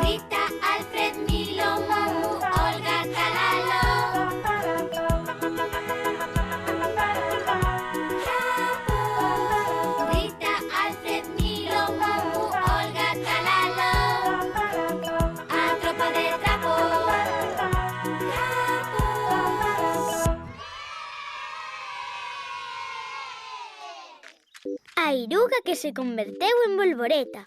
Rita, Alfred, Milo, Mumu, Olga, Talalo. Rita, Alfred, Milo, Mumu, Olga, Talalo. A tropa de trapo. A iruga que se converteu en bolboreta.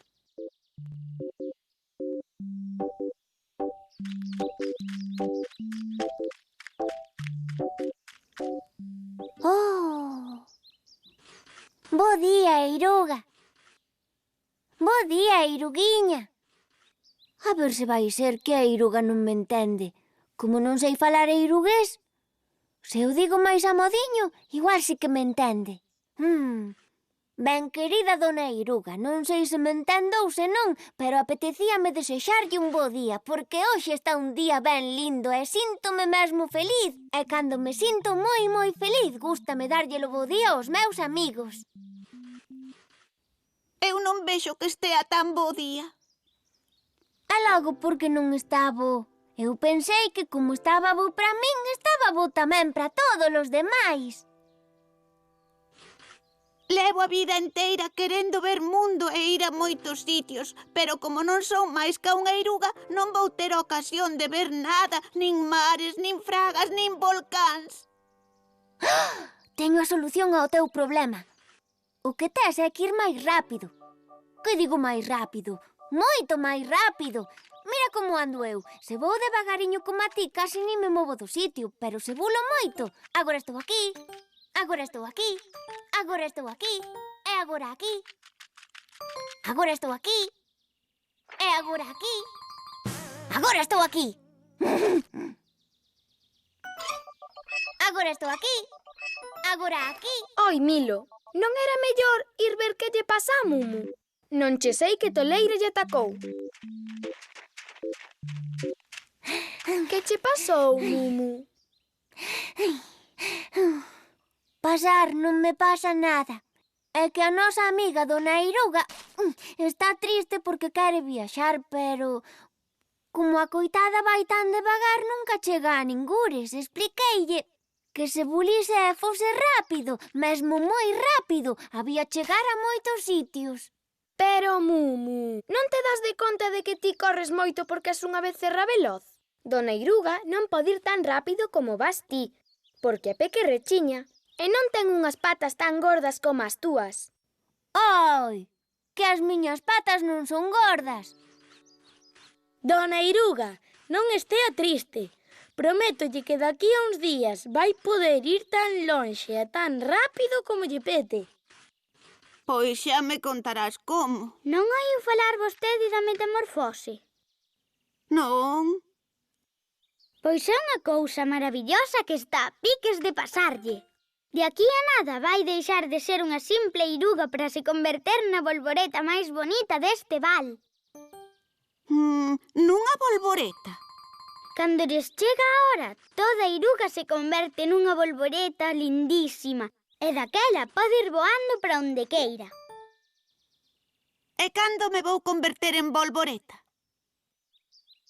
Oh! Bo día, iruga. Bo día, iruguiña. A ver se vai ser que a iruga non me entende. Como non sei falar irugués, se eu digo máis amodiño, igual sí que me entende. Ben querida dona Iruga, non sei se me entende ou se non, pero apetecíame desexarlle un bo día, porque hoxe está un día ben lindo e síntome mesmo feliz. E cando me sinto moi feliz, gústame darllelo bo día aos meus amigos. Eu non vexo que estea tan bo día. E logo porque non está bo? Eu pensei que como estaba bo para min, estaba bo tamén para todos os demais. Levo a vida inteira querendo ver mundo e ir a moitos sitios, pero como non son máis ca unha iruga, non vou ter ocasión de ver nada, nin mares, nin fragas, nin volcáns. Teño a solución ao teu problema. O que tes é que ir máis rápido. Que digo máis rápido? Moito máis rápido. Mira como ando eu. Se vou devagariño como a ti, casi nin me movo do sitio, pero se vulo moito. Agora estou aquí, agora estou aquí, agora estou aquí, e agora aquí. Agora estou aquí, e agora aquí. Agora estou aquí. Agora estou aquí, agora aquí. Oi, Milo, non era mellor ir ver que lle pasa a Mumu? Non che sei que toleira lle atacou. Que che pasou, Mumu? Pasar non me pasa nada. É que a nosa amiga dona Iruga está triste porque quere viaxar, pero como a coitada vai tan devagar nunca chega a ningures. Expliqueille que se bulise e fose rápido, mesmo moi rápido, había chegar a moitos sitios. Pero, Mumu, non te das de conta de que ti corres moito porque és unha becerra veloz? Dona Iruga non pode ir tan rápido como vas ti, porque é pequerrechiña e non ten unhas patas tan gordas como as túas. Oi, que as miñas patas non son gordas. Dona Iruga, non estea triste. Prométolle que daqui a uns días vai poder ir tan lonxe e tan rápido como lle pete. Pois xa me contarás como. Non oiu falar vostede da metamorfose? Non? Pois é unha cousa maravillosa que está a piques de pasarlle. De aquí a nada vai deixar de ser unha simple iruga para se converter na bolboreta máis bonita deste val. Nunha bolboreta? Cando lles chega a hora, toda iruga se converte nunha bolboreta lindísima e daquela pode ir voando para onde queira. E cando me vou converter en bolboreta?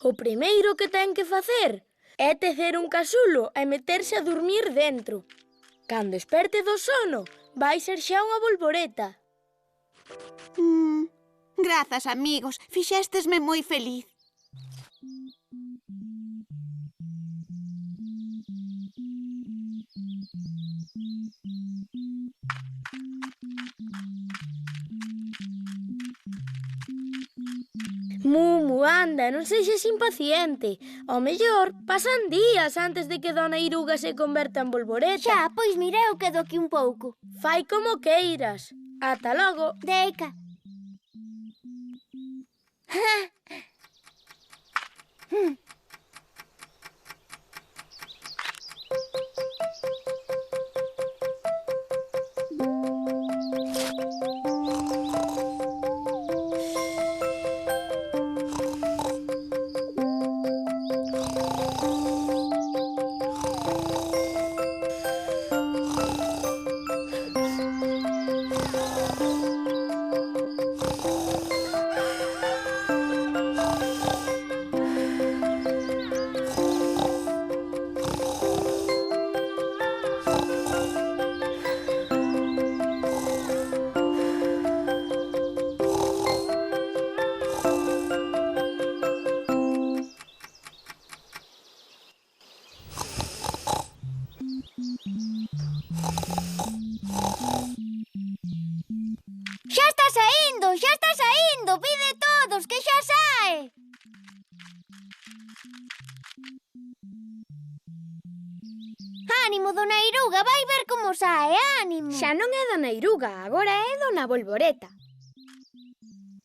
O primeiro que ten que facer é tecer un casulo e meterse a dormir dentro. Cando esperte do sono, vai ser xa unha bolboreta. Grazas, amigos, fixéstesme moi feliz. Mumu, anda, non sexes impaciente. Ao mellor, pasan días antes de que dona Iruga se converta en bolboreta. Xa, pois mira, eu quedo aquí un pouco. Fai como queiras. Ata logo. Deica. Ánimo, Dona Iruga, vai ver como sae, ánimo. Xa non é Dona Iruga, agora é Dona Bolboreta.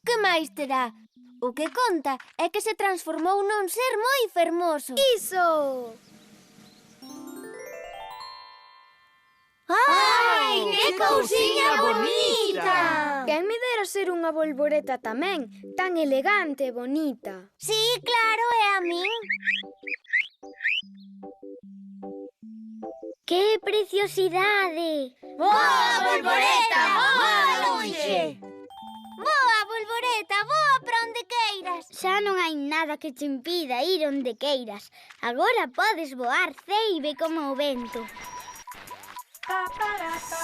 Que máis terá? O que conta é que se transformou nun ser moi fermoso. Iso! ¡Ai, que cousiña bonita! Quen me dera ser unha bolboreta tamén, tan elegante e bonita. Sí, claro, é a min. Que preciosidade! Boa, Bolboreta, boa lonxe! Boa, Bolboreta, boa para onde queiras. Xa non hai nada que te impida ir onde queiras. Agora podes voar ceibe como o vento. Pa, para, pa.